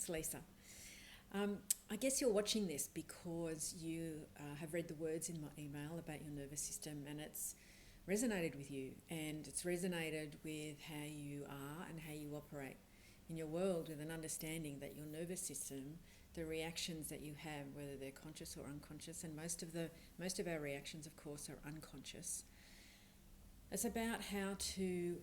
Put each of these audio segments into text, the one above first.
It's Lisa. I guess you're watching this because you have read the words in my email about your nervous system and it's resonated with you and it's resonated with how you are and how you operate in your world, with an understanding that your nervous system, the reactions that you have, whether they're conscious or unconscious, and most of our reactions, of course, are unconscious. It's about how to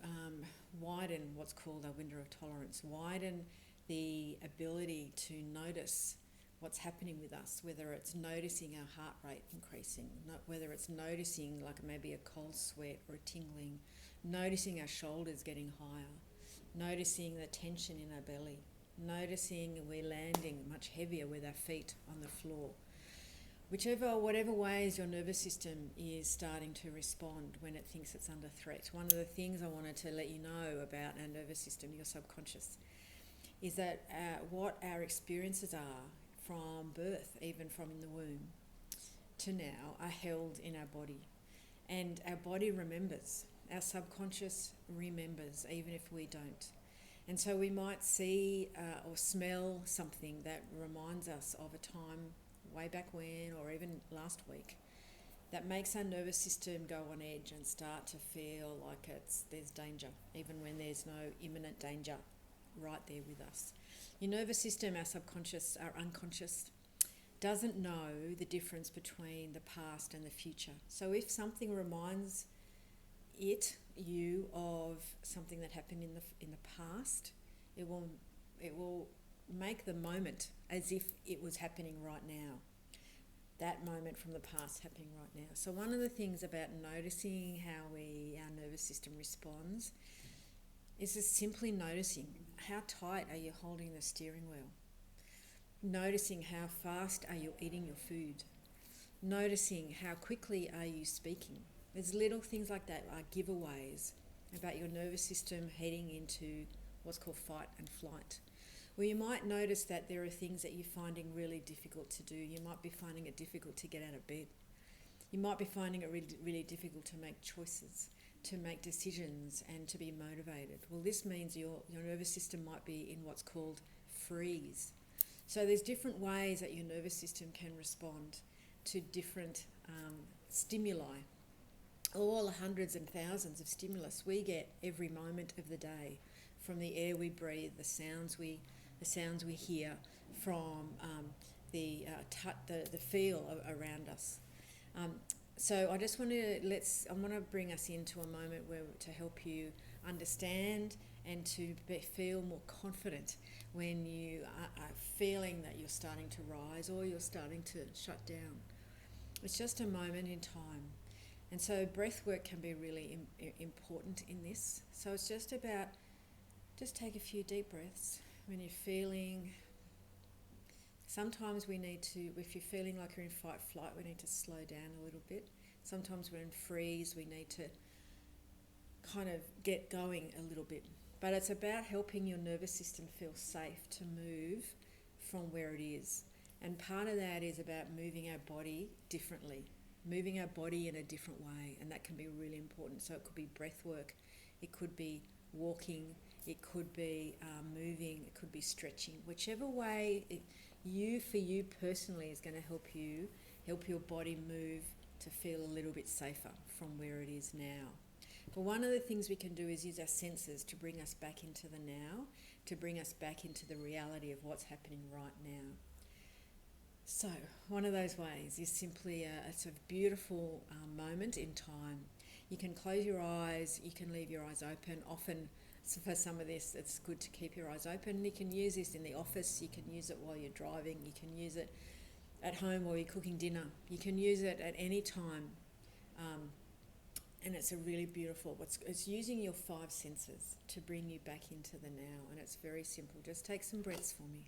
widen what's called our window of tolerance, widen the ability to notice what's happening with us, whether it's noticing our heart rate increasing, whether it's noticing like maybe a cold sweat or a tingling, noticing our shoulders getting higher, noticing the tension in our belly, noticing we're landing much heavier with our feet on the floor. Whatever ways your nervous system is starting to respond when it thinks it's under threat. One of the things I wanted to let you know about our nervous system, your subconscious, is that what our experiences are from birth, even from in the womb to now, are held in our body. And our body remembers. Our subconscious remembers, even if we don't. And so we might see or smell something that reminds us of a time way back when, or even last week, that makes our nervous system go on edge and start to feel like there's danger, even when there's no imminent danger right there with us. Your nervous system, our subconscious, our unconscious, doesn't know the difference between the past and the future. So if something reminds you of something that happened in the past, it will make the moment as if it was happening right now. That moment from the past happening right now. So one of the things about noticing how our nervous system responds is just simply noticing how tight are you holding the steering wheel. Noticing how fast are you eating your food. Noticing how quickly are you speaking. There's little things like that are giveaways about your nervous system heading into what's called fight and flight. Well, you might notice that there are things that you're finding really difficult to do. You might be finding it difficult to get out of bed. You might be finding it really, really difficult to make choices, to make decisions and to be motivated. Well, this means your nervous system might be in what's called freeze. So there's different ways that your nervous system can respond to different stimuli. All hundreds and thousands of stimulus we get every moment of the day, from the air we breathe, the sounds we hear, from the feel around us. So I just want to bring us into a moment to help you understand and to feel more confident when you are feeling that you're starting to rise or you're starting to shut down. It's just a moment in time. And so breath work can be really important in this. So it's just about, just take a few deep breaths. When you're feeling, sometimes we need to, if you're feeling like you're in fight flight, we need to slow down a little bit. Sometimes we're in freeze, we need to kind of get going a little bit. But it's about helping your nervous system feel safe to move from where it is. And part of that is about moving our body differently, moving our body in a different way, and that can be really important. So it could be breath work, it could be walking, it could be moving, it could be stretching. Whichever way for you personally is going to help your body move to feel a little bit safer from where it is now. But one of the things we can do is use our senses to bring us back into the now, to bring us back into the reality of what's happening right now. So one of those ways is simply it's a beautiful moment in time. You can close your eyes, you can leave your eyes open. Often, so for some of this, it's good to keep your eyes open. You can use this in the office, you can use it while you're driving, you can use it at home while you're cooking dinner. You can use it at any time. And it's a really beautiful, it's using your five senses to bring you back into the now. And it's very simple. Just take some breaths for me.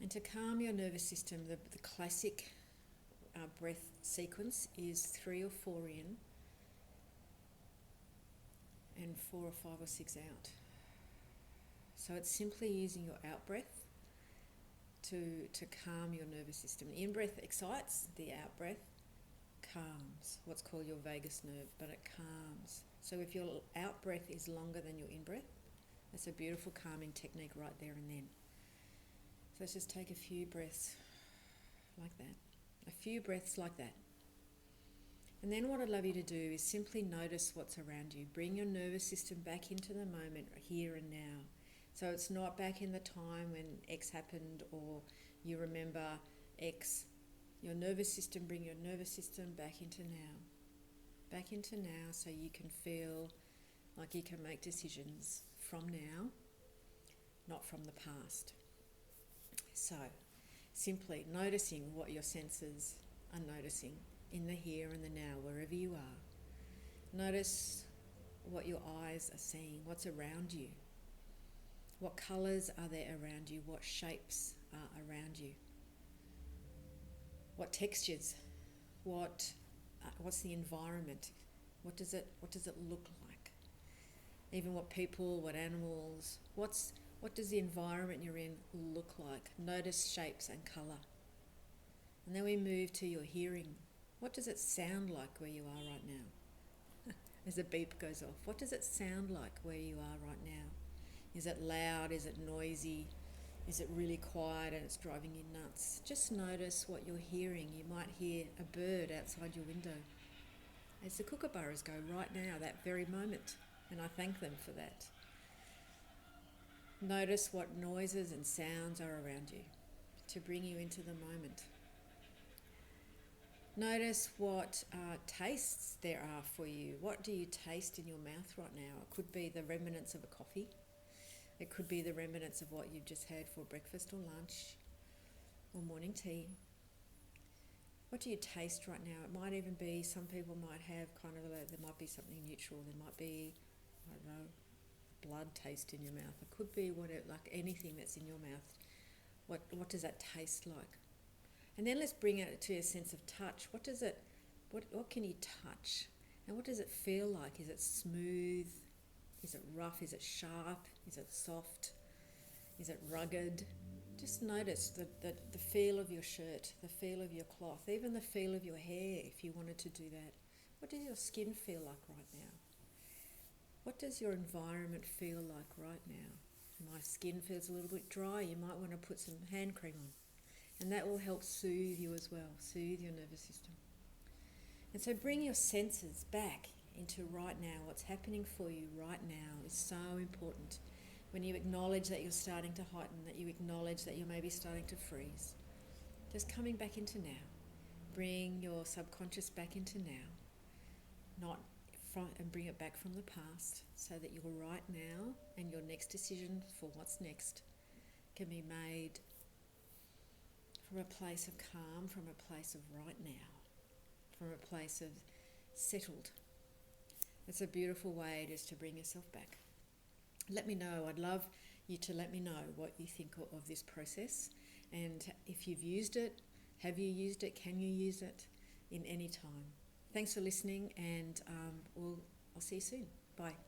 And to calm your nervous system, the classic breath sequence is 3 or 4 in and 4 or 5 or 6 out. So it's simply using your out breath to calm your nervous system. The in-breath excites, the out-breath calms what's called your vagus nerve, but it calms. So if your out breath is longer than your in breath, that's a beautiful calming technique right there and then. So let's just take a few breaths like that. A few breaths like that. And then what I'd love you to do is simply notice what's around you. Bring your nervous system back into the moment, here and now. So it's not back in the time when X happened or you remember X. Your nervous system, bring your nervous system back into now. Back into now so you can feel like you can make decisions from now, not from the past. So, simply noticing what your senses are noticing in the here and the now, wherever you are. Notice what your eyes are seeing, what's around you. What colours are there around you? What shapes are around you? What textures? What's the environment? What does it look like? Even what people, what animals, what does the environment you're in look like? Notice shapes and colour. And then we move to your hearing. What does it sound like where you are right now? As a beep goes off, what does it sound like where you are right now? Is it loud? Is it noisy? Is it really quiet and it's driving you nuts? Just notice what you're hearing. You might hear a bird outside your window. As the kookaburras go right now, that very moment, and I thank them for that. Notice what noises and sounds are around you to bring you into the moment. Notice what tastes there are for you. What do you taste in your mouth right now? It could be the remnants of a coffee. It could be the remnants of what you've just had for breakfast or lunch or morning tea. What do you taste right now? It might even be, some people might have there might be something neutral. There might be, I don't know, blood taste in your mouth. It could be like anything that's in your mouth. What does that taste like? And then let's bring it to a sense of touch. What can you touch? And what does it feel like? Is it smooth? Is it rough? Is it sharp? Is it soft? Is it rugged? Just notice the feel of your shirt, the feel of your cloth, even the feel of your hair if you wanted to do that. What does your skin feel like right now? What does your environment feel like right now? My skin feels a little bit dry. You might want to put some hand cream on. And that will help soothe you as well, soothe your nervous system. And so bring your senses back into right now. What's happening for you right now is so important. When you acknowledge that you're starting to heighten, that you acknowledge that you're maybe starting to freeze, just coming back into now. Bring your subconscious back into now, and bring it back from the past so that your right now and your next decision for what's next can be made from a place of calm, from a place of right now, from a place of settled. It's a beautiful way just to bring yourself back. Let me know. I'd love you to let me know what you think of this process, and if you've used it, have you used it, can you use it in any time. Thanks for listening, and I'll see you soon. Bye.